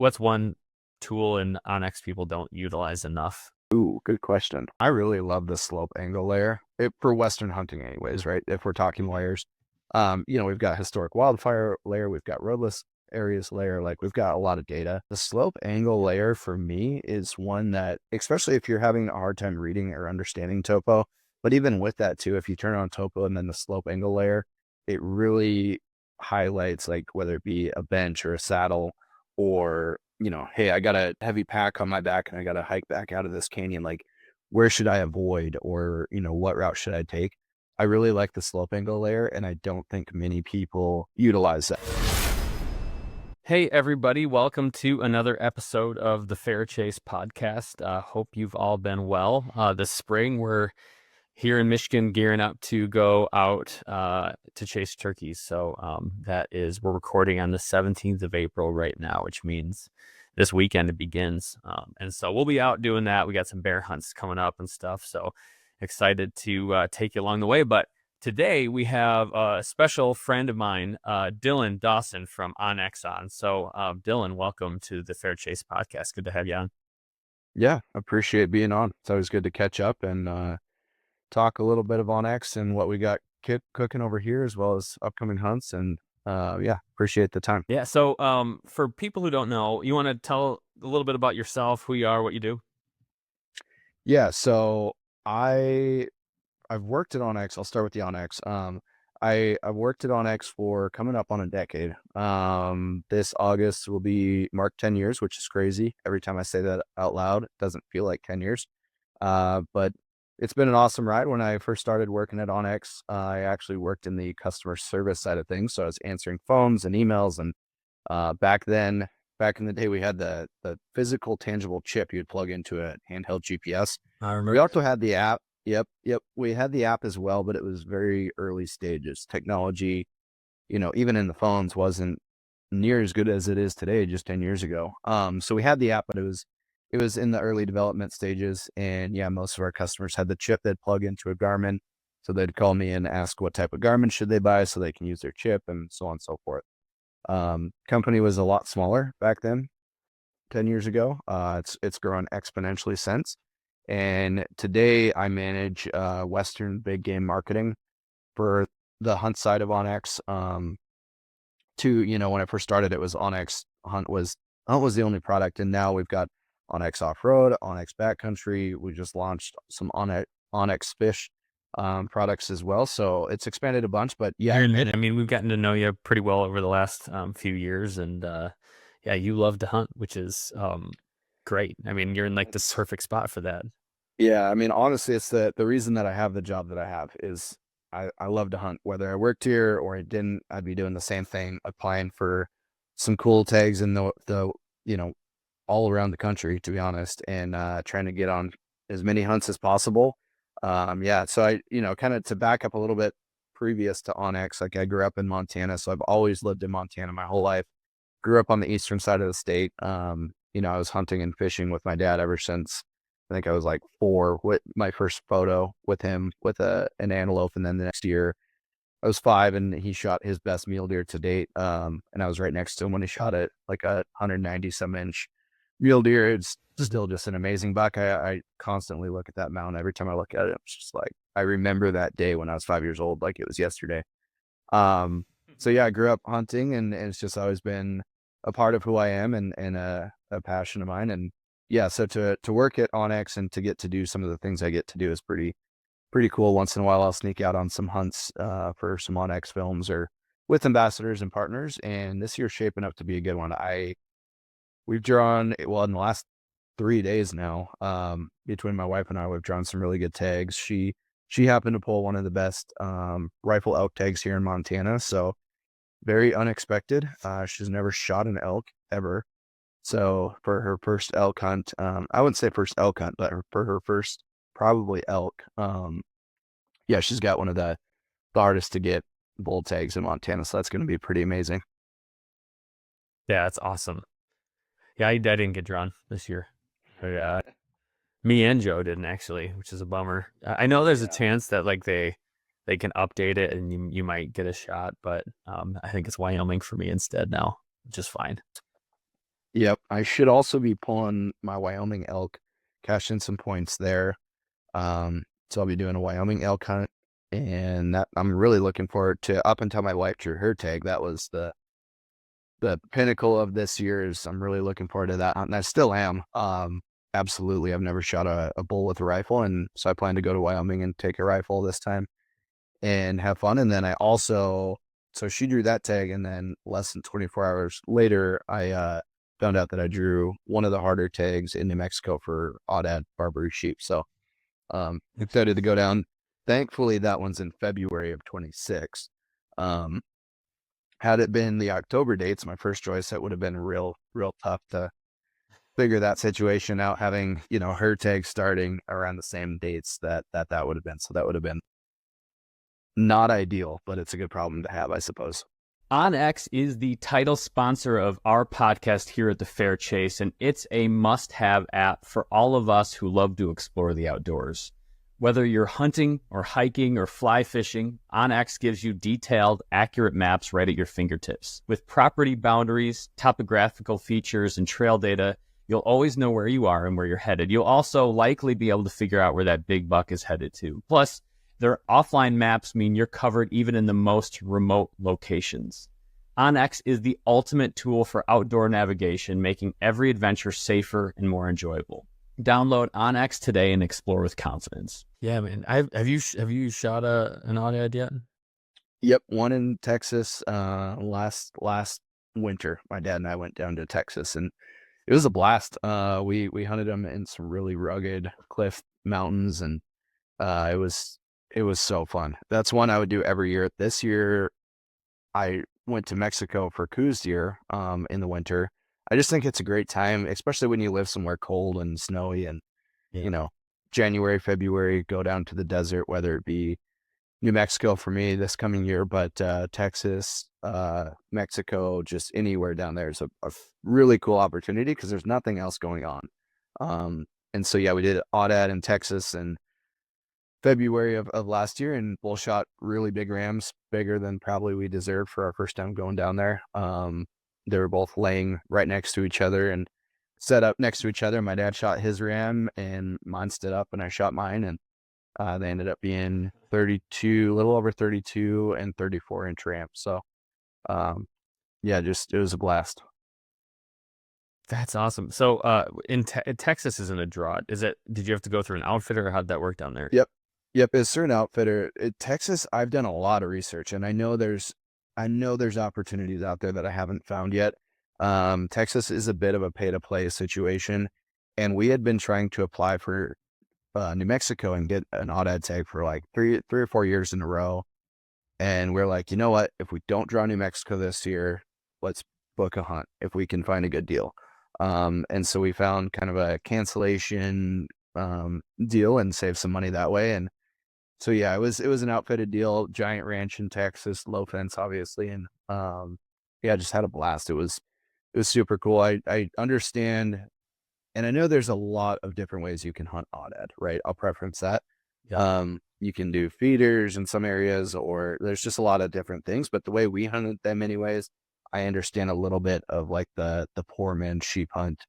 what's one tool in Onyx people don't utilize enough? Ooh, good question. I really love the slope angle layer for Western hunting anyways, right? If we're talking layers, we've got historic wildfire layer, we've got roadless areas layer, like we've got a lot of data. The slope angle layer for me is one that, especially if you're having a hard time reading or understanding topo, but even with that too, if you turn on topo and then the slope angle layer, it really highlights like whether it be a bench or a saddle or hey, I got a heavy pack on my back and I got to hike back out of this canyon. Like, where should I avoid or, what route should I take? I really like the slope angle layer, and I don't think many people utilize that. Hey, everybody. Welcome to another episode of the Fair Chase podcast. Hope you've all been well. This spring, we're here in Michigan gearing up to go out to chase turkeys. So we're recording on the 17th of April right now, which means this weekend it begins. And so we'll be out doing that. We got some bear hunts coming up and stuff. So excited to take you along the way. But today we have a special friend of mine, Dylan Dawson from Onyx on. So Dylan, welcome to the Fair Chase podcast. Good to have you on. Yeah, appreciate being on. It's always good to catch up and talk a little bit of Onyx and what we got cooking over here, as well as upcoming hunts. And appreciate the time. Yeah. So for people who don't know, you want to tell a little bit about yourself, who you are, what you do? Yeah, so I've worked at Onyx. I'll start with the Onyx. I've worked at Onyx for coming up on a decade. This August will be mark 10 years, which is crazy. Every time I say that out loud, it doesn't feel like 10 years. But it's been an awesome ride. When I first started working at Onyx, I actually worked in the customer service side of things. So I was answering phones and emails. And back in the day, we had the physical, tangible chip you'd plug into a handheld GPS. I remember. We also had the app. Yep. We had the app as well, but it was very early stages. Technology, even in the phones wasn't near as good as it is today, just 10 years ago. So we had the app, but it was in the early development stages. And yeah, most of our customers had the chip they'd plug into a Garmin. So they'd call me and ask what type of Garmin should they buy so they can use their chip and so on and so forth. Company was a lot smaller back then, 10 years ago. It's grown exponentially since. And today I manage Western big game marketing for the hunt side of Onyx. When I first started, it was Onyx Hunt was the only product, and now we've got Onyx Off Road, Onyx Backcountry. We just launched some Onyx Fish products as well, so it's expanded a bunch. But yeah, I mean, we've gotten to know you pretty well over the last few years, and yeah, you love to hunt, which is great. I mean, you're in like the perfect spot for that. Yeah, I mean, honestly, it's the reason that I have the job that I have is I love to hunt. Whether I worked here or I didn't, I'd be doing the same thing, applying for some cool tags in the all around the country, to be honest, and trying to get on as many hunts as possible. Yeah, so I, kind of to back up a little bit previous to Onyx, like I grew up in Montana, so I've always lived in Montana my whole life. Grew up on the eastern side of the state. I was hunting and fishing with my dad ever since I think I was like 4 with my first photo with him with an antelope. And then the next year I was 5 and he shot his best mule deer to date. And I was right next to him when he shot it, like a 190 some inch mule deer. It's still just an amazing buck. I constantly look at that mountain. Every time I look at it, it's just like, I remember that day when I was 5 years old, like it was yesterday. So yeah, I grew up hunting and it's just always been a part of who I am and a passion of mine. And yeah, so to work at Onyx and to get to do some of the things I get to do is pretty cool. Once in a while, I'll sneak out on some hunts for some Onyx films or with ambassadors and partners. And this year's shaping up to be a good one. We've drawn, well, in the last 3 days now, between my wife and I, we've drawn some really good tags. She happened to pull one of the best rifle elk tags here in Montana. So very unexpected. She's never shot an elk ever. So for her first elk hunt, I wouldn't say first elk hunt, but for her first probably elk, yeah, she's got one of the hardest to get bull tags in Montana. So that's going to be pretty amazing. Yeah, that's awesome. Yeah, I didn't get drawn this year. But, me and Joe didn't actually, which is a bummer. I know there's a chance that like they can update it and you might get a shot, but I think it's Wyoming for me instead now, which is fine. Yep. I should also be pulling my Wyoming elk, cash in some points there. So I'll be doing a Wyoming elk hunt, and that I'm really looking forward to. Up until my wife drew her tag, that was the pinnacle of this year. Is I'm really looking forward to that hunt, and I still am. Absolutely, I've never shot a bull with a rifle, and so I plan to go to Wyoming and take a rifle this time and have fun. And then I also, so she drew that tag, and then less than 24 hours later, I found out that I drew one of the harder tags in New Mexico for aoudad Barbary sheep. So excited to go down. Thankfully, that one's in February of 26. Um, had it been the October dates, my first choice, that would have been real tough to figure that situation out. Having her tag starting around the same dates that would have been. So that would have been not ideal, but it's a good problem to have, I suppose. OnX is the title sponsor of our podcast here at the Fair Chase, and it's a must-have app for all of us who love to explore the outdoors. Whether you're hunting or hiking or fly fishing, OnX gives you detailed, accurate maps right at your fingertips. With property boundaries, topographical features, and trail data, you'll always know where you are and where you're headed. You'll also likely be able to figure out where that big buck is headed to. Plus, their offline maps mean you're covered even in the most remote locations. OnX is the ultimate tool for outdoor navigation, making every adventure safer and more enjoyable. Download OnX today and explore with confidence. Yeah, man. Have you shot an aoudad yet? Yep, one in Texas last winter. My dad and I went down to Texas, and it was a blast. We hunted them in some really rugged cliff mountains, and it was so fun. That's one I would do every year. This year, I went to Mexico for Coos deer in the winter. I just think it's a great time, especially when you live somewhere cold and snowy, and Yeah. January, February, go down to the desert, whether it be New Mexico for me this coming year, but Texas, Mexico, just anywhere down there is a really cool opportunity because there's nothing else going on. And so, yeah, we did aoudad in Texas in February of last year, and bull shot really big rams, bigger than probably we deserved for our first time going down there. They were both laying right next to each other and set up next to each other. My dad shot his ram, and mine stood up, and I shot mine, and they ended up being 32, a little over 32 and 34-inch ramps. So, yeah, it was a blast. That's awesome. So, in Texas isn't a draw. Did you have to go through an outfitter, or how'd that work down there? Yep. Yep. It's a certain outfitter. Texas, I've done a lot of research, and I know there's opportunities out there that I haven't found yet. Texas is a bit of a pay to play situation, and we had been trying to apply for New Mexico and get an aoudad tag for like three or 4 years in a row. And we're like, you know what? If we don't draw New Mexico this year, let's book a hunt if we can find a good deal. And so we found kind of a cancellation deal and saved some money that way. And so, yeah, it was an outfitted deal, giant ranch in Texas, low fence, obviously. And yeah, just had a blast. It was super cool. I understand, and I know there's a lot of different ways you can hunt aoudad, right? I'll preference that. Yeah. You can do feeders in some areas, or there's just a lot of different things. But the way we hunted them anyways, I understand a little bit of like the poor man's sheep hunt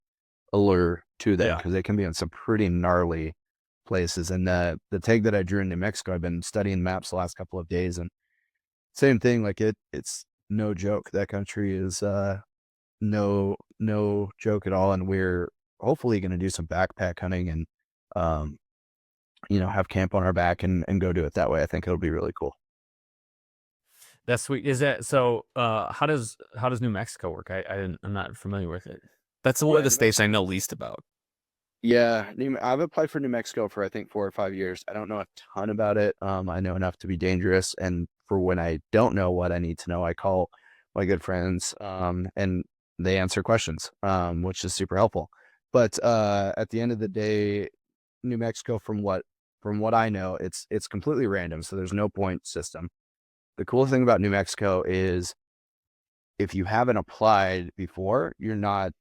allure to them, Yeah. because they can be in some pretty gnarly places. And the tag that I drew in New Mexico, I've been studying maps the last couple of days, and same thing, like it's no joke. That country is no joke at all. And we're hopefully going to do some backpack hunting and have camp on our back and go do it that way. I think it'll be really cool. That's sweet. Is that so? How does New Mexico work? I'm not familiar with it. That's one Yeah, of the New states I Mexico. know least about. Yeah, I've applied for New Mexico for I think 4 or 5 years. I don't know a ton about it. I know enough to be dangerous, and for when I don't know what I need to know, I call my good friends, and they answer questions, which is super helpful. But at the end of the day, New Mexico, from what I know, it's completely random, so there's no point system. The cool thing about New Mexico is if you haven't applied before, you're not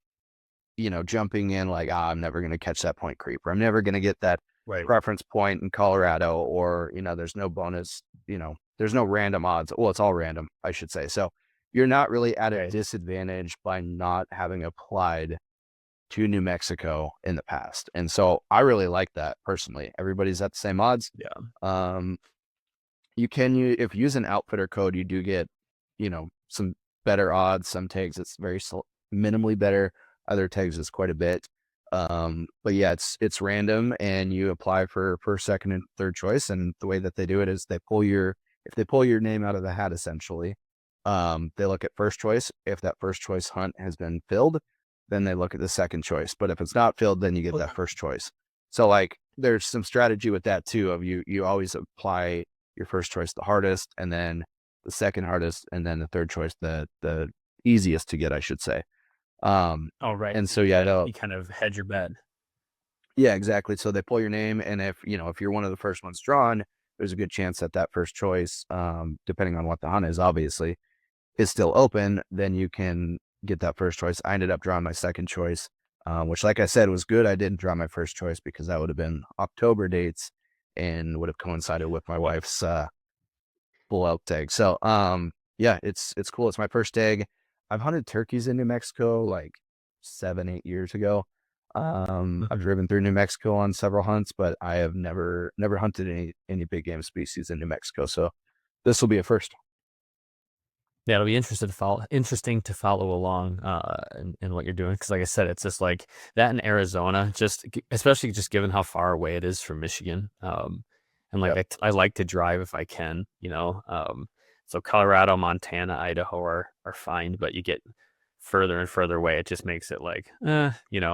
jumping in like, I'm never going to catch that point creep, or I'm never going to get that Right. preference point in Colorado, or, there's no bonus, there's no random odds. Well, it's all random, I should say. So you're not really at a Right. disadvantage by not having applied to New Mexico in the past. And so I really like that personally. Everybody's at the same odds. Yeah. If you use an outfitter code, you do get, some better odds. Some tags it's very minimally better. Other tags is quite a bit. But yeah, it's random, and you apply for first, second, and third choice. And the way that they do it is if they pull your name out of the hat, essentially, they look at first choice. If that first choice hunt has been filled, then they look at the second choice. But if it's not filled, then you get that first choice. So like, there's some strategy with that too. Of you always apply your first choice the hardest, and then the second hardest, and then the third choice the easiest to get, I should say. Oh, right. And so yeah, You kind of hedge your bet. yeah, exactly. So they pull your name, and if you're one of the first ones drawn, there's a good chance that that first choice, depending on what the hunt is, obviously, is still open. Then you can get that first choice. I ended up drawing my second choice, which, like I said, was good. I didn't draw my first choice because that would have been October dates and would have coincided with my wife's bull elk tag. So yeah, it's cool. It's my first tag. I've hunted turkeys in New Mexico like 7-8 years ago. I've driven through New Mexico on several hunts, but I have never hunted any big game species in New Mexico. So this will be a first. Yeah, it'll be interesting to follow along in what you're doing, because like I said, it's just like that in Arizona, especially just given how far away it is from Michigan. And like Yep. I like to drive if I can, so Colorado, Montana, Idaho are fine, but you get further and further away, it just makes it like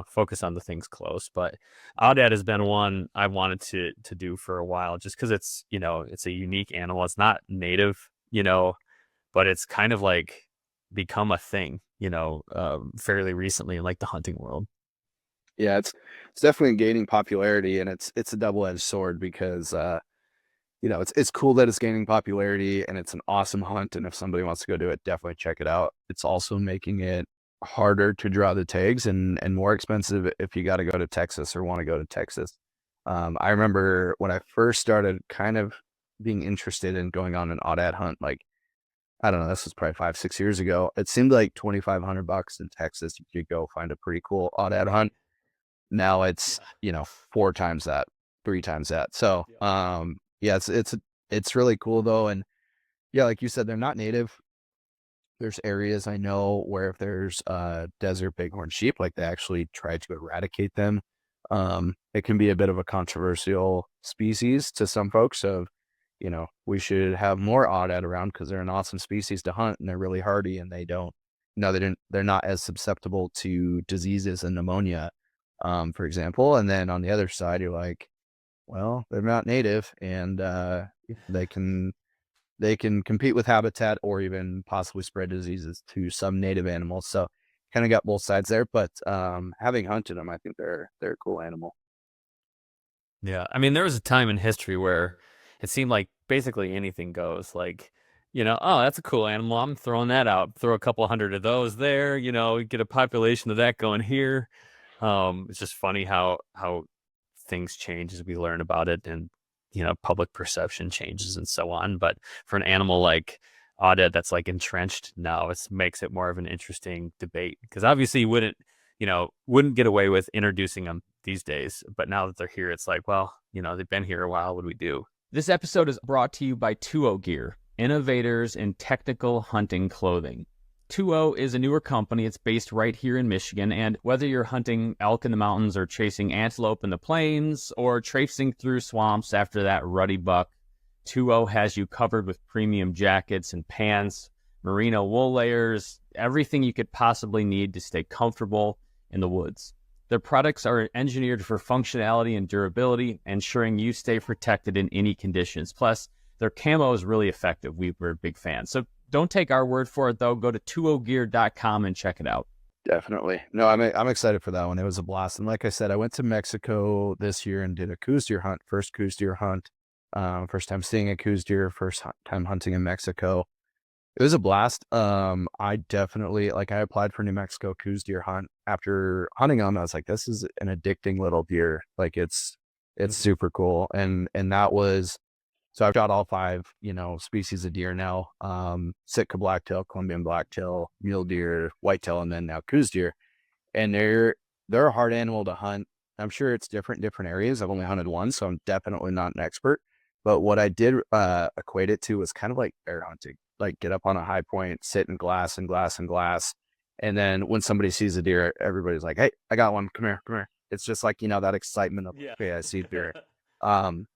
focus on the things close. But aoudad has been one I wanted to do for a while, just because it's a unique animal. It's not native, but it's kind of like become a thing, fairly recently in like the hunting world. Yeah, it's definitely gaining popularity, and it's a double-edged sword because it's cool that it's gaining popularity, and it's an awesome hunt. And if somebody wants to go do it, definitely check it out. It's also making it harder to draw the tags, and more expensive if you got to go to Texas or want to go to Texas. I remember when I first started kind of being interested in going on an aoudad hunt, like, I don't know, this was probably 5-6 years ago. It seemed like $2,500 in Texas, you could go find a pretty cool aoudad hunt. Now it's, 4 times that, 3 times that. So, yeah, it's really cool though. And yeah, like you said, they're not native. There's areas I know where if there's desert bighorn sheep, like they actually try to eradicate them. It can be a bit of a controversial species to some folks of, we should have more aoudad around because they're an awesome species to hunt, and they're really hardy, and they're not as susceptible to diseases and pneumonia, for example. And then on the other side, you're like, well, they're not native, and they can compete with habitat or even possibly spread diseases to some native animals. So kind of got both sides there, but having hunted them, I think they're a cool animal. Yeah, I mean, there was a time in history where it seemed like basically anything goes. Like, oh, that's a cool animal. I'm throwing that out. Throw a couple hundred of those there. Get a population of that going here. It's just funny how things change as we learn about it, and public perception changes and so on. But for an animal like aoudad that's like entrenched now, it makes it more of an interesting debate, because obviously you wouldn't get away with introducing them these days. But now that they're here, it's like, well, they've been here a while. What do we do? This episode is brought to you by 2O Gear, innovators in technical hunting clothing. 2O is a newer company. It's based right here in Michigan, and whether you're hunting elk in the mountains or chasing antelope in the plains or traipsing through swamps after that ruddy buck, 2O has you covered with premium jackets and pants, merino wool layers, everything you could possibly need to stay comfortable in the woods. Their products are engineered for functionality and durability, ensuring you stay protected in any conditions. Plus, their camo is really effective. We're big fans. So don't take our word for it, though. Go to 2ogear.com and check it out. Definitely. No, I'm excited for that one. It was a blast. And like I said, I went to Mexico this year and did a Coues deer hunt, first Coues deer hunt. First time seeing a Coues deer, first time hunting in Mexico. It was a blast. I definitely, like, I applied for New Mexico Coues deer hunt. After hunting them, I was like, this is an addicting little deer. Like, it's super cool. And that was, so I've shot all 5, species of deer now. Sitka blacktail, Columbian blacktail, mule deer, whitetail, and then now Coues deer. And they're a hard animal to hunt. I'm sure it's different in different areas. I've only hunted one, so I'm definitely not an expert. But what I did equate it to was kind of like bear hunting, like get up on a high point, sit in glass and glass and glass. And then when somebody sees a deer, everybody's like, hey, I got one. Come here, come here. It's just like, that excitement of, Yeah. okay, I see deer. Um,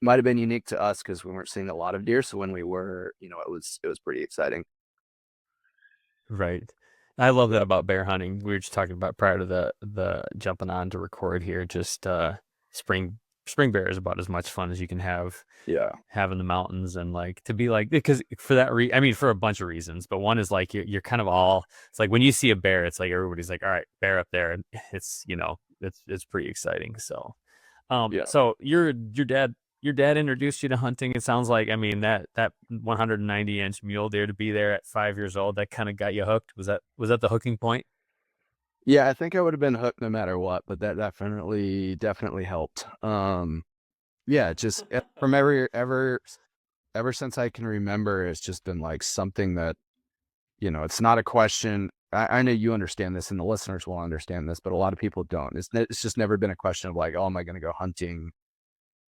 might have been unique to us because we weren't seeing a lot of deer. So when we were, it was pretty exciting. Right. I love that Yep. about bear hunting. We were just talking about prior to the jumping on to record here. Just spring spring bear is about as much fun as you can Yeah. have in the mountains, and like to be like, because for that I mean, for a bunch of reasons, but one is like you're kind of all, it's like when you see a bear, it's like everybody's like, all right, bear up there, and it's, it's pretty exciting. So Yeah. so your dad introduced you to hunting. It sounds like, I mean, that 190-inch mule deer to be there at 5 years old, that kind of got you hooked. Was that the hooking point? Yeah, I think I would have been hooked no matter what, but that definitely helped. Yeah, just from ever since I can remember, it's just been like something that, it's not a question. I know you understand this and the listeners will understand this, but a lot of people don't. It's just never been a question of like, oh, am I going to go hunting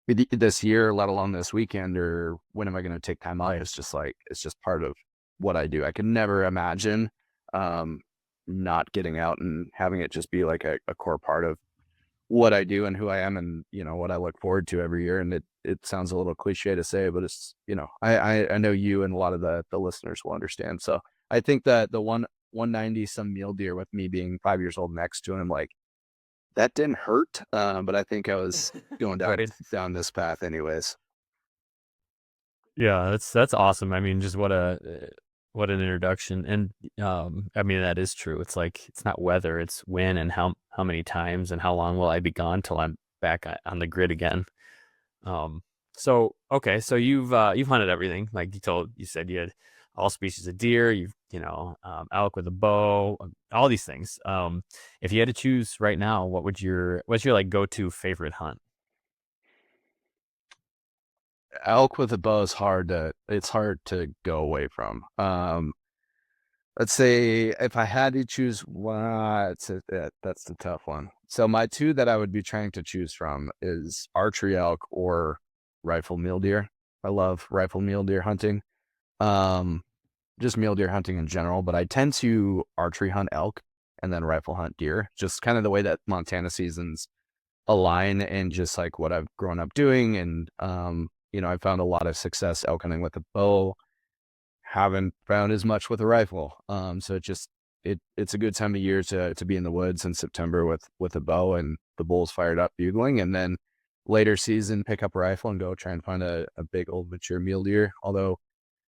this year, let alone this weekend, or when am I going to take time out? It's just like, it's just part of what I do. I could never imagine um, not getting out and having it just be like a core part of what I do and who I am and, what I look forward to every year. And it sounds a little cliche to say, but it's, I know you and a lot of the listeners will understand. So I think that the 190 some mule deer with me being 5 years old next to him, like that didn't hurt. But I think I was going down, Right. down this path anyways. Yeah, that's awesome. I mean, just what an introduction. And I mean, that is true. It's like, it's not whether, it's when, and how many times, and how long will I be gone till I'm back on the grid again. Um, so okay, so you've hunted everything. Like you said you had all species of deer. You've, elk with a bow, all these things. If you had to choose right now, what's your like go-to favorite hunt? Elk with a bow is it's hard to go away from. Let's say if I had to choose one, that's the tough one. So my two that I would be trying to choose from is archery elk or rifle mule deer. I love rifle mule deer hunting. Um, just mule deer hunting in general, but I tend to archery hunt elk and then rifle hunt deer. Just kind of the way that Montana seasons align and just like what I've grown up doing. And I found a lot of success elk hunting with a bow. Haven't found as much with a rifle. So it's a good time of year to be in the woods in September with a bow and the bulls fired up bugling, and then later season pick up a rifle and go try and find a big old mature mule deer. Although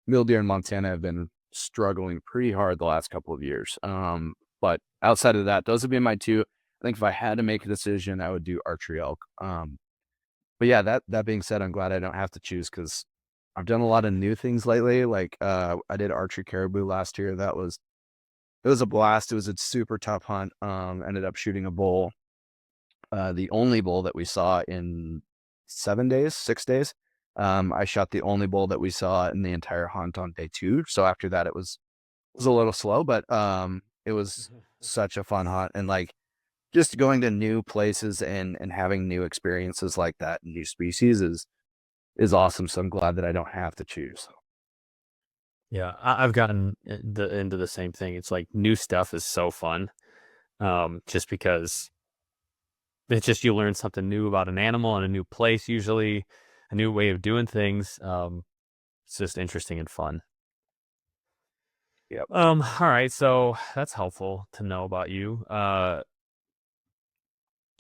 mule deer in Montana have been struggling pretty hard the last couple of years. But outside of that, those would be my two. I think if I had to make a decision, I would do archery elk. But yeah, that being said, I'm glad I don't have to choose because I've done a lot of new things lately. Like I did archery caribou last year. It was a blast. It was a super tough hunt. Ended up shooting a bull, the only bull that we saw in 7 days, 6 days. I shot the only bull that we saw in the entire hunt on day two. So after that, it was a little slow, but it was such a fun hunt. And like just going to new places and having new experiences like that, new species is awesome. So I'm glad that I don't have to choose. Yeah, I've gotten into the same thing. It's like new stuff is so fun. Just because it's just, you learn something new about an animal in a new place, usually a new way of doing things. It's just interesting and fun. Yep. All right, so that's helpful to know about you.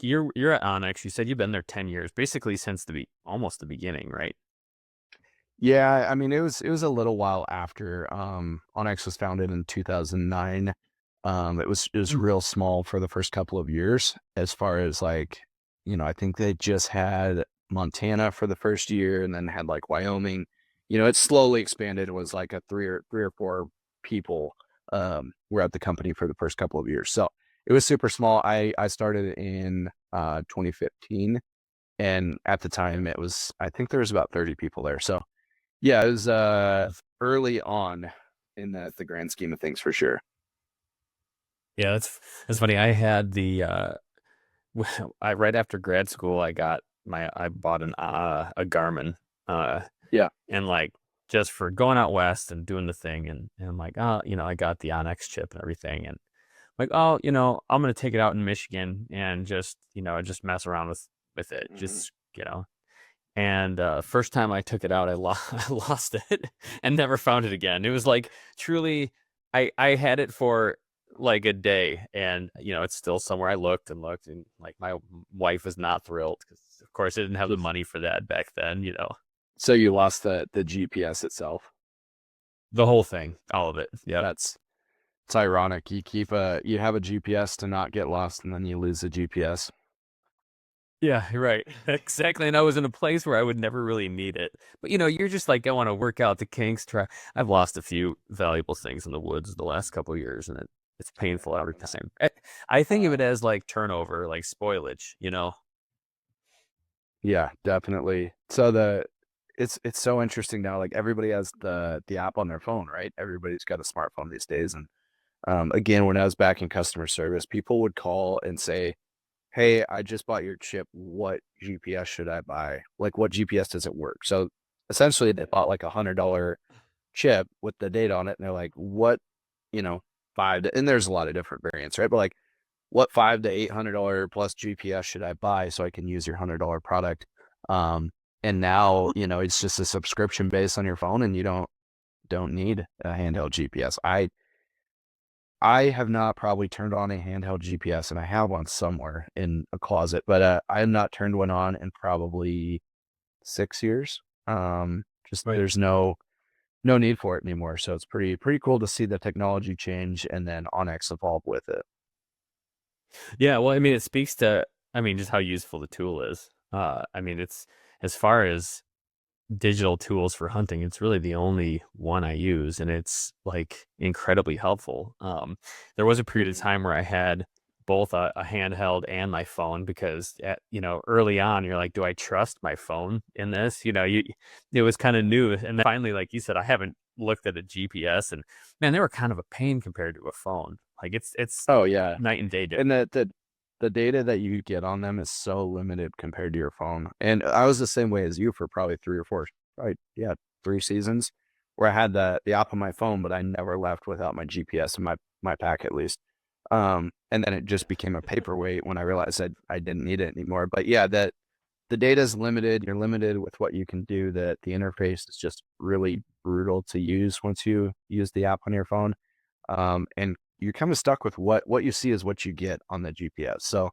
You're at Onyx. You said you've been there 10 years, basically since almost the beginning, right? Yeah, I mean it was a little while after Onyx was founded in 2009. It was Mm. real small for the first couple of years as far as like, I think they just had Montana for the first year and then had like Wyoming. It slowly expanded. It was like a three or four people were at the company for the first couple of years. So it was super small. I started in 2015 and at the time I think there was about 30 people there. So yeah, it was early on in the grand scheme of things for sure. Yeah, that's funny. I had the I right after grad school, I bought a Garmin, uh, Yeah. and like just for going out west and doing the thing, and I'm like, oh, I got the Onyx chip and everything, and like, oh, I'm gonna take it out in Michigan and just mess around with it, Mhm. just And first time I took it out, I lost it and never found it again. It was like truly, I had it for like a day, and it's still somewhere. I looked and looked, and like my wife was not thrilled because, of course, I didn't have the money for that back then. So you lost the GPS itself. The whole thing, all of it. Yep. That's it's ironic. You have a GPS to not get lost, and then you lose the GPS. Yeah, you're right. Exactly. And I was in a place where I would never really need it. But you're just like, I want to work out the kinks. I've lost a few valuable things in the woods the last couple of years, and it's painful every time. I think of it as like turnover, like spoilage. Yeah, definitely. So it's so interesting now. Like everybody has the app on their phone, right? Everybody's got a smartphone these days. And again, when I was back in customer service, people would call and say, "Hey, I just bought your chip. What GPS should I buy? Like, what GPS does it work?" So essentially, they bought like $100 chip with the data on it, and they're like, "What, you know, and there's a lot of different variants, right? But like, what $500 to $800 plus GPS should I buy so I can use your $100 product?" And now, it's just a subscription based on your phone, and you don't need a handheld GPS. I have not probably turned on a handheld GPS, and I have one somewhere in a closet, but I have not turned one on in probably 6 years. Just Right. there's no need for it anymore. So it's pretty cool to see the technology change and then Onyx evolve with it. Yeah. Well, I mean, it speaks to, just how useful the tool is. It's as far as digital tools for hunting, it's really the only one I use, and it's like incredibly helpful. There was a period of Mhm. time where I had both a handheld and my phone because early on you're like, do I trust my phone in this? It was kind of new, and then finally, like you said, I haven't looked at a GPS, and man, they were kind of a pain compared to a phone. Like it's Oh yeah. night and day. And the data that you get on them is so limited compared to your phone. And I was the same way as you for probably 3 or 4, right? Yeah, 3 seasons where I had the app on my phone, but I never left without my GPS in my pack at least. And then it just became a paperweight when I realized I didn't need it anymore. But yeah, that the data is limited. You're limited with what you can do. That the interface is just really brutal to use once you use the app on your phone. And you're kind of stuck with what you see is what you get on the GPS. So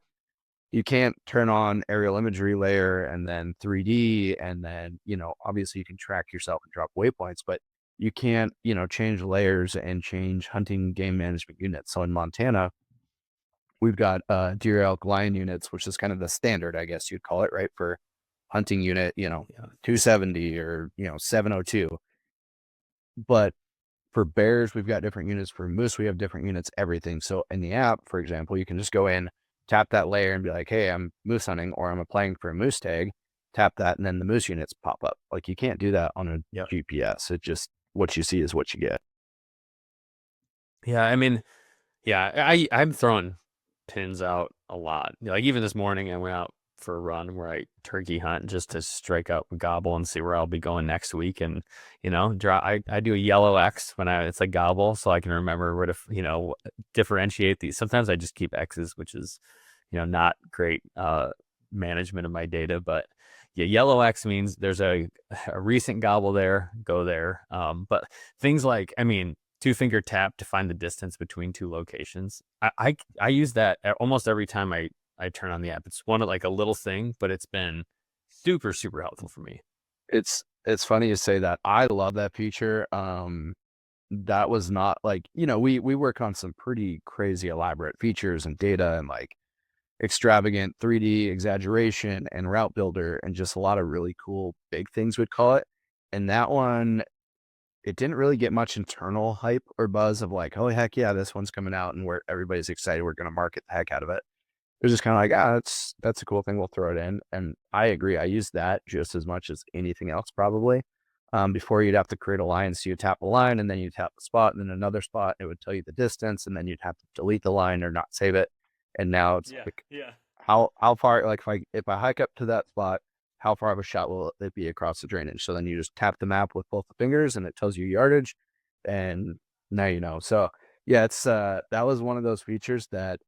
you can't turn on aerial imagery layer and then 3D, and then obviously you can track yourself and drop waypoints, but you can't change layers and change hunting game management units. So in Montana, we've got deer, elk, lion units, which is kind of the standard, I guess you'd call it, right, for hunting unit, Yeah. 270 or 702. But for bears, we've got different units. For moose, we have different units, everything. So in the app, for example, you can just go in, tap that layer and be like, "Hey, I'm moose hunting," or "I'm applying for a moose tag." Tap that, and then the moose units pop up. Like you can't do that on a Yeah. GPS. It just what you see is what you get. Yeah. Yeah, I'm throwing pins out a lot. Like even this morning, I went out for a run where I turkey hunt just to strike out and gobble and see where I'll be going next week. And I do a yellow X when it's a gobble, so I can remember where to differentiate these. Sometimes I just keep X's, which is not great management of my data, but yeah, yellow X means there's a recent gobble there, go there. But things like, two-finger tap to find the distance between two locations. I use that almost every time I turn on the app. It's one of like a little thing, but it's been super, super helpful for me. It's funny you say that. I love that feature. That was not like we work on some pretty crazy elaborate features and data and like extravagant 3D exaggeration and route builder and just a lot of really cool big things we'd call it. And that one, it didn't really get much internal hype or buzz of like, "Oh heck yeah, this one's coming out and where everybody's excited. We're gonna market the heck out of it." It was just kind of like, that's a cool thing. We'll throw it in. And I agree. I use that just as much as anything else probably. Before you'd have to create a line. So you tap a line and then you tap the spot and then another spot. It would tell you the distance and then you'd have to delete the line or not save it. And now it's Yeah, like yeah. how far, like if I hike up to that spot, how far of a shot will it be across the drainage? So then you just tap the map with both the fingers and it tells you yardage, and now you know. So yeah, it's that was one of those features that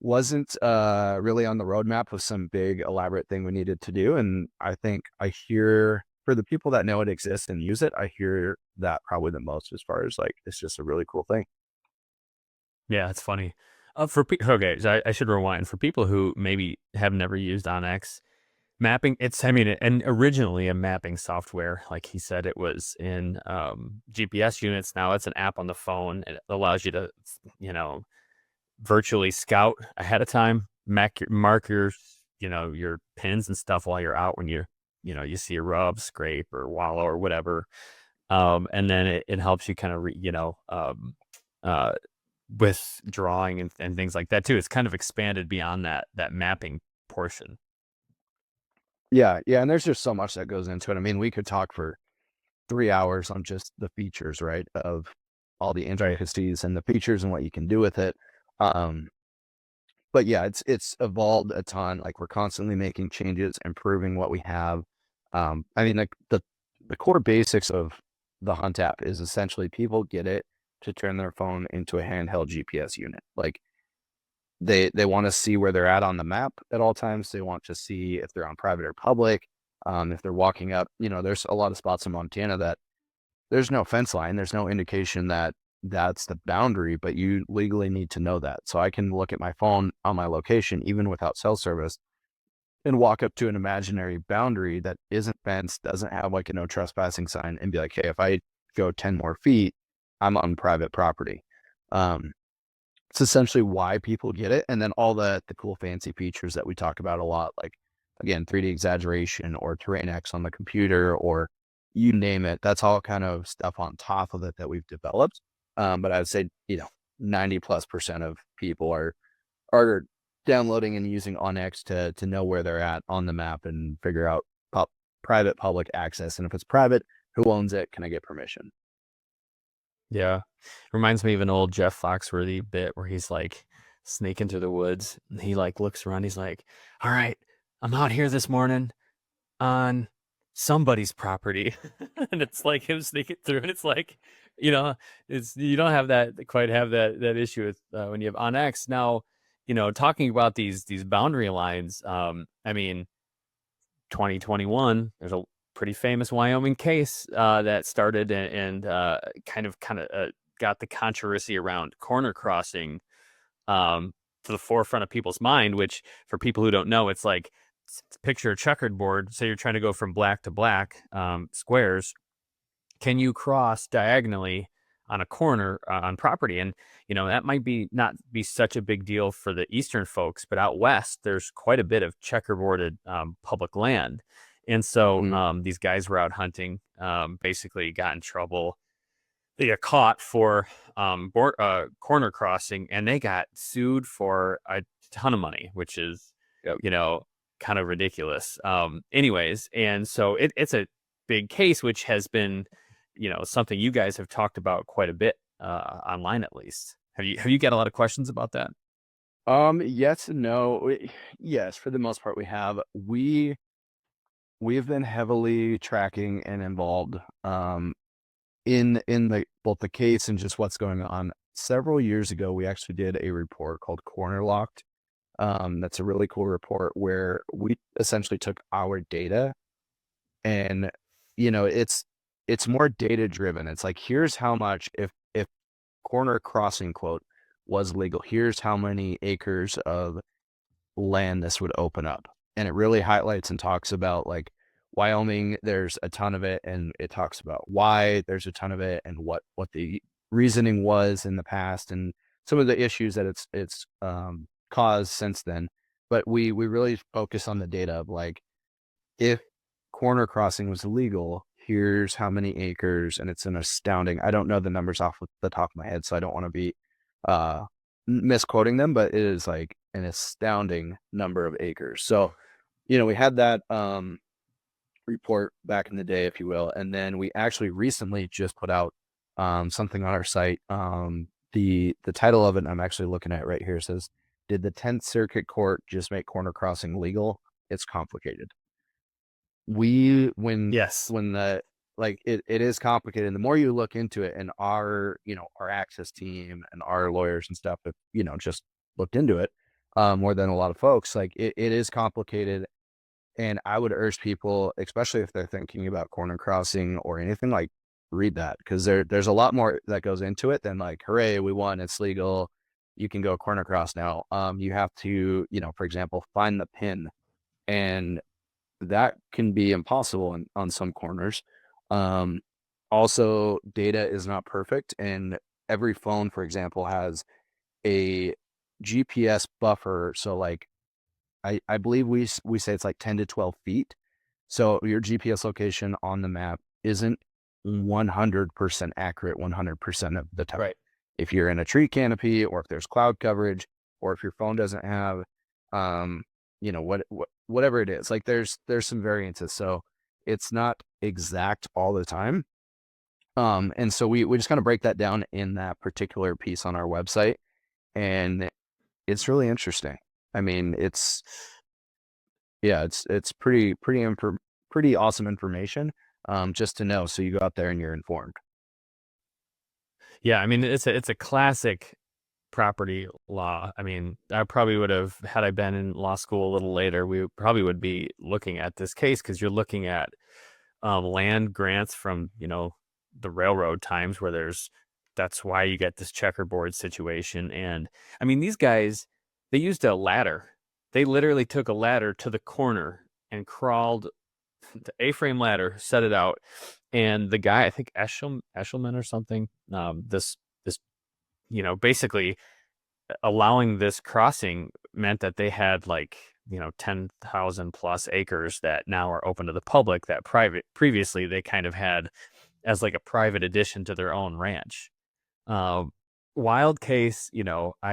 wasn't really on the roadmap of some big elaborate thing we needed to do. And I think I hear for the people that know it exists and use it, I hear that probably the most as far as like it's just a really cool thing. Yeah, it's funny. Okay, so I should rewind. For people who maybe have never used Onyx, mapping, I mean, and originally a mapping software, like he said, it was in GPS units. Now it's an app on the phone. It allows you to, you know, virtually scout ahead of time, mark your, your pins and stuff while you're out when you see a rub, scrape, or wallow or whatever. And then it helps you kind of, uh, with drawing and things like that too. It's kind of expanded beyond that mapping portion. Yeah, yeah, and there's just so much that goes into it. I mean, we could talk for 3 hours on just the features, right? Of all the Right. intricacies and the features and what you can do with it. Um, but yeah, it's evolved a ton. Like we're constantly making changes, improving what we have. I mean, like the core basics of the Hunt app is essentially people get it to turn their phone into a handheld GPS unit. Like they want to see where they're at on the map at all times. They want to see if they're on private or public. If they're walking up, there's a lot of spots in Montana that there's no fence line. There's no indication that that's the boundary, but you legally need to know that. So I can look at my phone on my location, even without cell service, and walk up to an imaginary boundary that isn't fenced, doesn't have like a no trespassing sign, and be like, hey, if I go 10 more feet, I'm on private property. Um, it's essentially why people get it. And then all the cool fancy features that we talk about a lot, like again, 3D exaggeration or terrain X on the computer or you name it. That's all kind of stuff on top of it that we've developed. But I would say, 90+% of people are downloading and using OnX to know where they're at on the map and figure out private public access. And if it's private, who owns it? Can I get permission? Yeah. Reminds me of an old Jeff Foxworthy bit where he's like sneaking through the woods. And he like looks around. He's like, all right, I'm out here this morning on somebody's property. And it's like him sneaking through. And it's like, you know, you don't have that issue with when you have on X. Now, talking about these boundary lines, I mean, 2021, there's a pretty famous Wyoming case that started and kind of got the controversy around corner crossing to the forefront of people's mind. Which, for people who don't know, it's like picture a checkered board. So you're trying to go from black to black squares. Can you cross diagonally on a corner on property? And that might not be such a big deal for the eastern folks, but out west there's quite a bit of checkerboarded public land. And so Mhm. these guys were out hunting, basically got in trouble. They got caught for corner crossing, and they got sued for a ton of money, which is Yep. you know kind of ridiculous. Anyways, and so it's a big case, which has been something you guys have talked about quite a bit online, at least. Have you got a lot of questions about that? Yes and no. Yes, for the most part we have. We've been heavily tracking and involved in the both the case and just what's going on. Several years ago, we actually did a report called Corner Locked. That's a really cool report where we essentially took our data and it's more data driven. It's like here's how much if corner crossing quote was legal, here's how many acres of land this would open up. And it really highlights and talks about like Wyoming, there's a ton of it, and it talks about why there's a ton of it and what the reasoning was in the past and some of the issues that it's caused since then. But we really focus on the data of like if corner crossing was illegal, here's how many acres, and it's an astounding. I don't know the numbers off the top of my head, so I don't want to be uh misquoting them, but it is like an astounding number of acres. So, we had that report back in the day, if you will. And then we actually recently just put out something on our site. The title of it, I'm actually looking at right here, says, "Did the 10th Circuit Court just make corner crossing legal? It's complicated." We Yes. when the like it is complicated. And the more you look into it, and our access team and our lawyers and stuff have, just looked into it more than a lot of folks, like it is complicated. And I would urge people, especially if they're thinking about corner crossing or anything, like read that, because there's a lot more that goes into it than like, hooray, we won, it's legal, you can go corner cross now. You have to, for example, find the pin, and that can be impossible on some corners. Um, Also, data is not perfect, and every phone, for example, has a GPS buffer. So like I believe we say it's like 10 to 12 feet. So your GPS location on the map isn't 100% accurate 100% of the time. Right. If you're in a tree canopy, or if there's cloud coverage, or if your phone doesn't have, whatever it is, like there's some variances. So it's not exact all the time. And so we just kind of break that down in that particular piece on our website, and it's really interesting. I mean, it's pretty awesome information, just to know. So you go out there and you're informed. Yeah, I mean, it's a classic property law. I mean, I probably would have, had I been in law school a little later, we probably would be looking at this case, because you're looking at land grants from, the railroad times, where that's why you get this checkerboard situation. And I mean, these guys, they used a ladder. They literally took a ladder to the corner and crawled the A-frame ladder, set it out. And the guy, I think Eshelman or something, this, basically allowing this crossing meant that they had, like, 10,000 plus acres that now are open to the public, that previously they kind of had as like a private addition to their own ranch. Uh, Wild case, yeah.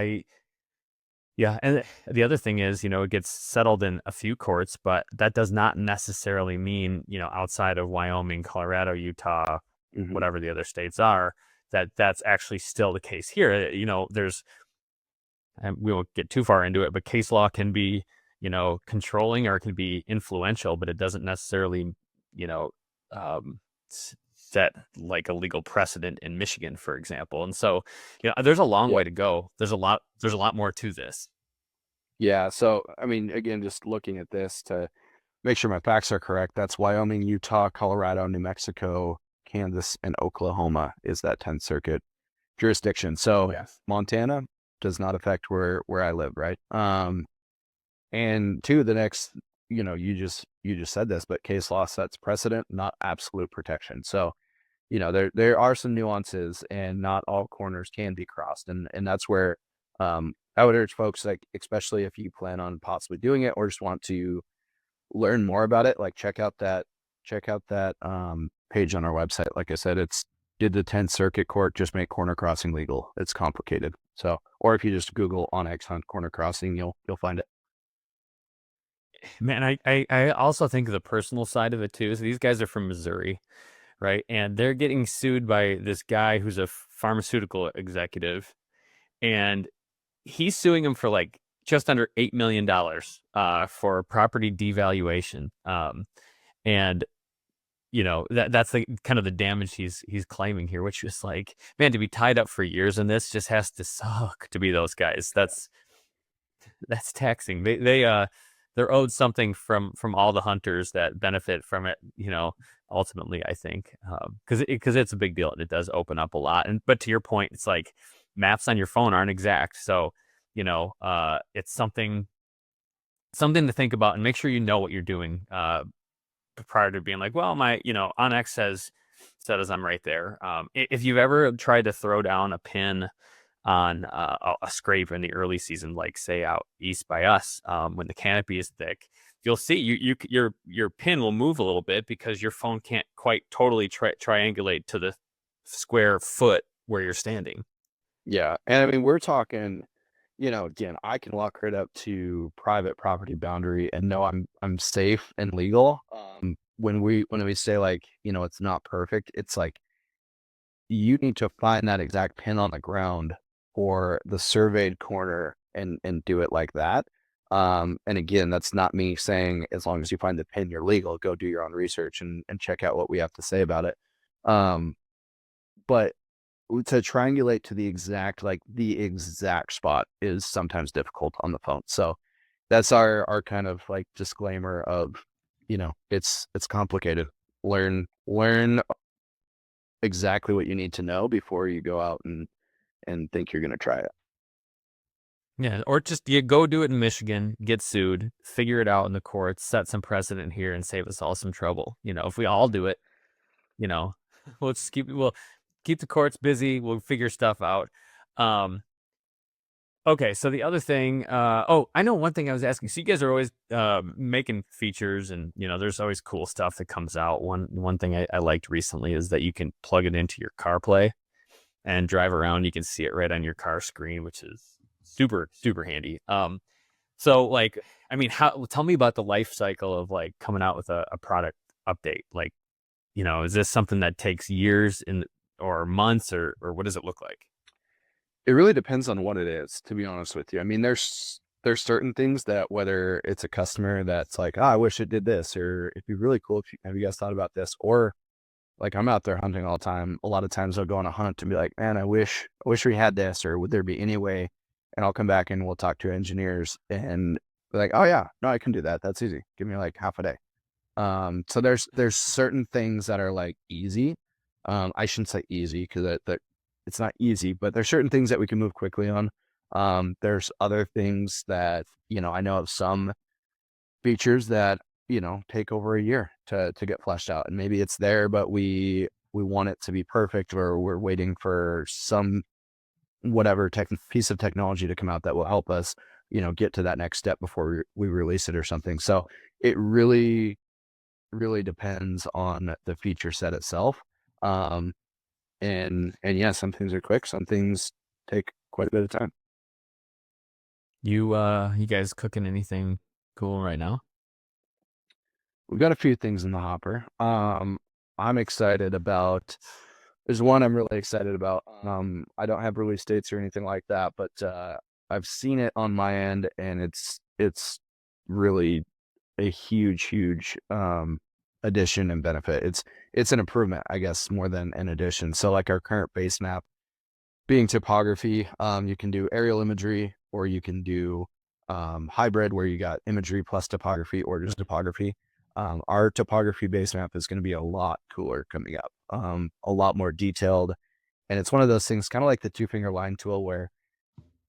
And the other thing is, it gets settled in a few courts, but that does not necessarily mean, outside of Wyoming, Colorado, Utah, Hmm. whatever the other states are, that that's actually still the case here. There's, and we won't get too far into it, but case law can be, controlling, or it can be influential, but it doesn't necessarily, you know, um, set like a legal precedent in Michigan, for example. And so, there's a long Yeah. way to go. There's a lot more to this. Yeah. So, I mean, again, just looking at this to make sure my facts are correct, that's Wyoming, Utah, Colorado, New Mexico, Kansas, and Oklahoma is that 10th Circuit jurisdiction. So Yes. Montana does not affect where I live, right? And two, the next, you just said this, but case law sets precedent, not absolute protection. So, there are some nuances, and not all corners can be crossed. And that's where I would urge folks, like, especially if you plan on possibly doing it, or just want to learn more about it, like check out that page on our website. Like I said, it's, "Did the 10th Circuit Court just make corner crossing legal?" It's complicated. So, or if you just Google Onyx Hunt corner crossing, you'll find it. Man, I also think the personal side of it too is these guys are from Missouri, right? And they're getting sued by this guy who's a pharmaceutical executive, and he's suing him for like just under $8 million for property devaluation. And that's the kind of the damage he's claiming here, which is like, man, to be tied up for years in this just has to suck to be those guys. That's taxing. They're owed something from all the hunters that benefit from it. Ultimately, I think, because it's a big deal, and it does open up a lot. And but to your point, it's like maps on your phone aren't exact, so it's something to think about, and make sure you know what you're doing prior to being like, well, my Onyx says I'm right there. If you've ever tried to throw down a pin on a scrape in the early season, like say out east by us, when the canopy is thick, you'll see your pin will move a little bit because your phone can't quite totally triangulate to the square foot where you're standing. Yeah. And I mean, we're talking, again, I can walk right up to private property boundary and know I'm safe and legal. when we say like, it's not perfect, it's like you need to find that exact pin on the ground or the surveyed corner and do it like that. And again, that's not me saying as long as you find the pin, you're legal. Go do your own research and check out what we have to say about it. Um, but to triangulate to the exact spot is sometimes difficult on the phone. So that's our kind of like disclaimer of, it's complicated. Learn exactly what you need to know before you go out and think you're going to try it. Yeah, or just you go do it in Michigan, get sued, figure it out in the courts, set some precedent here, and save us all some trouble. If we all do it, you know, we'll keep the courts busy. We'll figure stuff out. Um, okay, so the other thing, I know one thing I was asking. So you guys are always making features, and there's always cool stuff that comes out. One thing I liked recently is that you can plug it into your CarPlay and drive around. You can see it right on your car screen, which is super, super handy. So like, I mean, tell me about the life cycle of like coming out with a product update. Like, is this something that takes years or months or what does it look like? It really depends on what it is, to be honest with you. I mean, there's certain things that whether it's a customer that's like, I wish it did this, or it'd be really cool if have you guys thought about this, or like I'm out there hunting all the time. A lot of times I'll go on a hunt and be like, man, I wish we had this, or would there be any way? And I'll come back and we'll talk to engineers and be like, oh yeah, no, I can do that. That's easy. Give me like half a day. So there's certain things that are like easy. I shouldn't say easy because that it's not easy, but there's certain things that we can move quickly on. There's other things that, I know of some features that, take over a year to get fleshed out. And maybe it's there, but we want it to be perfect, or we're waiting for some whatever piece of technology to come out that will help us, get to that next step before we release it or something. So it really depends on the feature set itself. Um, and yeah, some things are quick, some things take quite a bit of time. You guys cooking anything cool right now? We've got a few things in the hopper. I'm excited about. There's one I'm really excited about. I don't have release dates or anything like that, but I've seen it on my end, and it's really a huge addition and benefit. It's an improvement, I guess, more than an addition. So like our current base map being topography, you can do aerial imagery, or you can do hybrid where you got imagery plus topography, or just topography. Our topography base map is going to be a lot cooler coming up, a lot more detailed. And it's one of those things, kind of like the two-finger line tool, where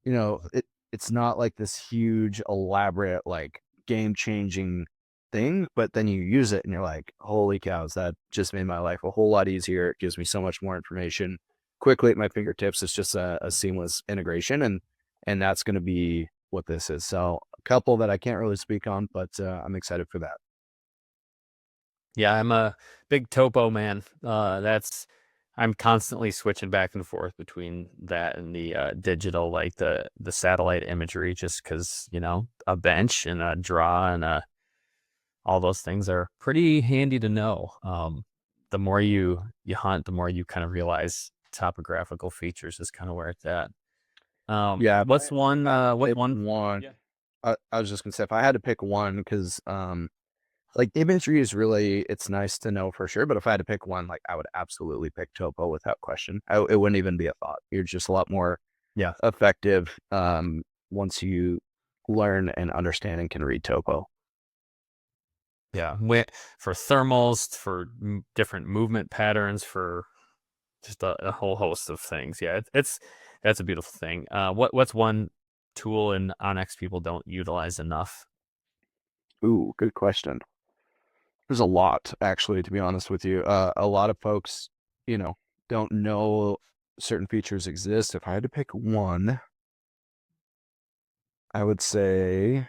it's not like this huge, elaborate, like game-changing thing, but then you use it and you're like, holy cows, that just made my life a whole lot easier. It gives me so much more information quickly at my fingertips. It's just a seamless integration, and that's going to be what this is. So a couple that I can't really speak on, but I'm excited for that. Yeah, I'm a big topo man. I'm constantly switching back and forth between that and the digital, like the satellite imagery, just because a bench and a draw and all those things are pretty handy to know. The more you hunt, the more you kind of realize topographical features is kind of where it's at. Yeah, What's one? What pick one? one. Yeah. I was just gonna say, if I had to pick one, because like imagery is really, it's nice to know for sure. But if I had to pick one, like I would absolutely pick topo without question. It wouldn't even be a thought. You're just a lot more Yeah. effective once you learn and understand and can read topo. Yeah, for thermals, for different movement patterns, for just a whole host of things. Yeah, that's a beautiful thing. What's one tool in Onyx people don't utilize enough? Ooh, good question. There's a lot, actually, to be honest with you. A lot of folks, you know, don't know certain features exist. If I had to pick one, I would say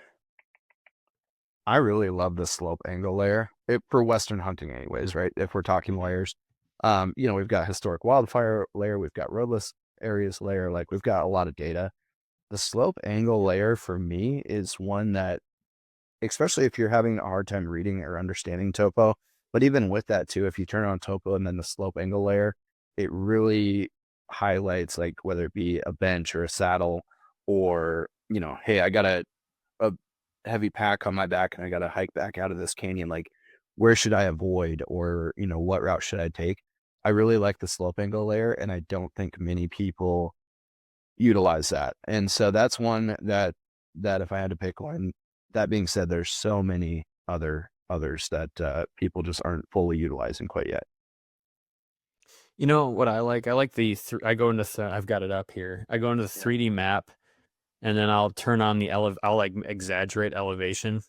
I really love the slope angle layer for Western hunting anyways, right? If we're talking layers, we've got historic wildfire layer, we've got roadless areas layer, like we've got a lot of data. The slope angle layer for me is one that, especially if you're having a hard time reading or understanding topo, But even with that too, if you turn on topo and then the slope angle layer, it really highlights like whether it be a bench or a saddle, or hey, I got a heavy pack on my back and I got to hike back out of this canyon. Like, where should I avoid, or what route should I take? I really like the slope angle layer, and I don't think many people utilize that. And so that's one that if I had to pick one. That being said, there's so many others that people just aren't fully utilizing quite yet. You know what I like? I like I go into I've got it up here. I go into the Yeah. 3D map, and then I'll turn on the I'll like exaggerate elevation,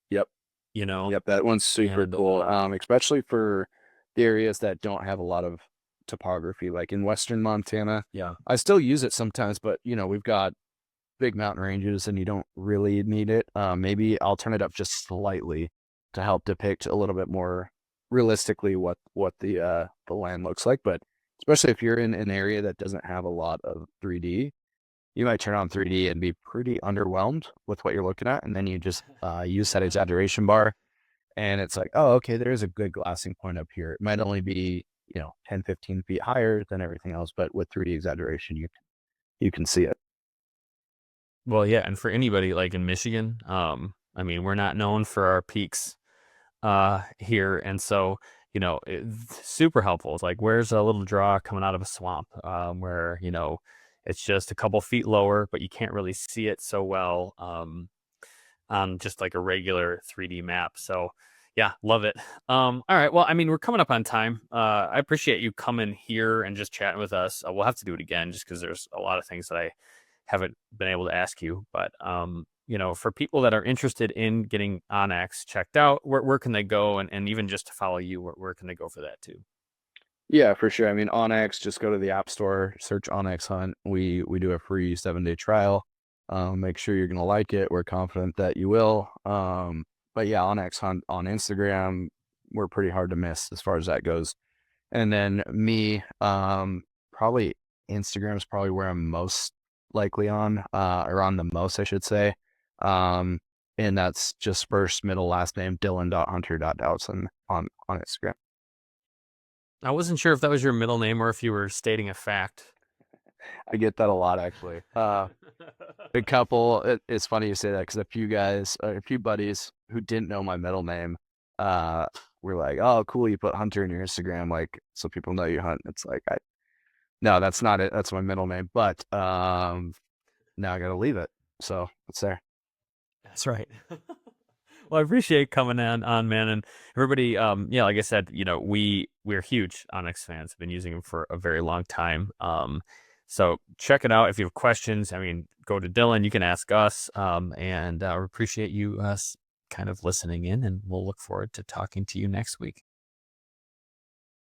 Yep. you know, Yep. That one's super and cool. Especially for the areas that don't have a lot of topography, like in Western Montana. yeah. I still use it sometimes, but we've got big mountain ranges and you don't really need it. Maybe I'll turn it up just slightly to help depict a little bit more realistically what the land looks like. But especially if you're in an area that doesn't have a lot of 3D, you might turn on 3D and be pretty underwhelmed with what you're looking at, and then you just use that exaggeration bar, and it's like, oh, okay, there is a good glassing point up here. It might only be 10, 15 feet higher than everything else, but with 3D exaggeration, you can see it. Well, yeah, and for anybody like in Michigan, I mean, we're not known for our peaks here, and so it's super helpful. It's like, where's a little draw coming out of a swamp, where it's just a couple feet lower, but you can't really see it so well on just like a regular 3D map. So yeah, love it. All right, well, I mean, we're coming up on time. I appreciate you coming here and just chatting with us. We'll have to do it again just because there's a lot of things that I haven't been able to ask you. But for people that are interested in getting Onyx checked out, where can they go? And even just to follow you, where can they go for that too? Yeah, for sure. I mean, Onyx, just go to the App Store, search Onyx Hunt. We do a free 7-day trial. Make sure you're gonna like it. We're confident that you will. But yeah, Onyx Hunt on Instagram, we're pretty hard to miss as far as that goes. And then me, probably Instagram is probably where I'm most likely on, or on the most, I should say. Um, and that's just first, middle, last name, Dylan.hunter.Dowson on Instagram. I wasn't sure if that was your middle name or if you were stating a fact. I get that a lot, actually. A couple, it's funny you say that because a few buddies who didn't know my middle name, were like, "Oh, cool, you put Hunter in your Instagram, like, so people know you hunt." It's like, no, that's not it. That's my middle name. But now I got to leave it. So it's there. That's right. Well, I appreciate coming on, man, and everybody. Yeah, like I said, we're huge Onyx fans. Have been using them for a very long time. So check it out if you have questions. I mean, go to Dylan. You can ask us. And we appreciate you kind of listening in, and we'll look forward to talking to you next week.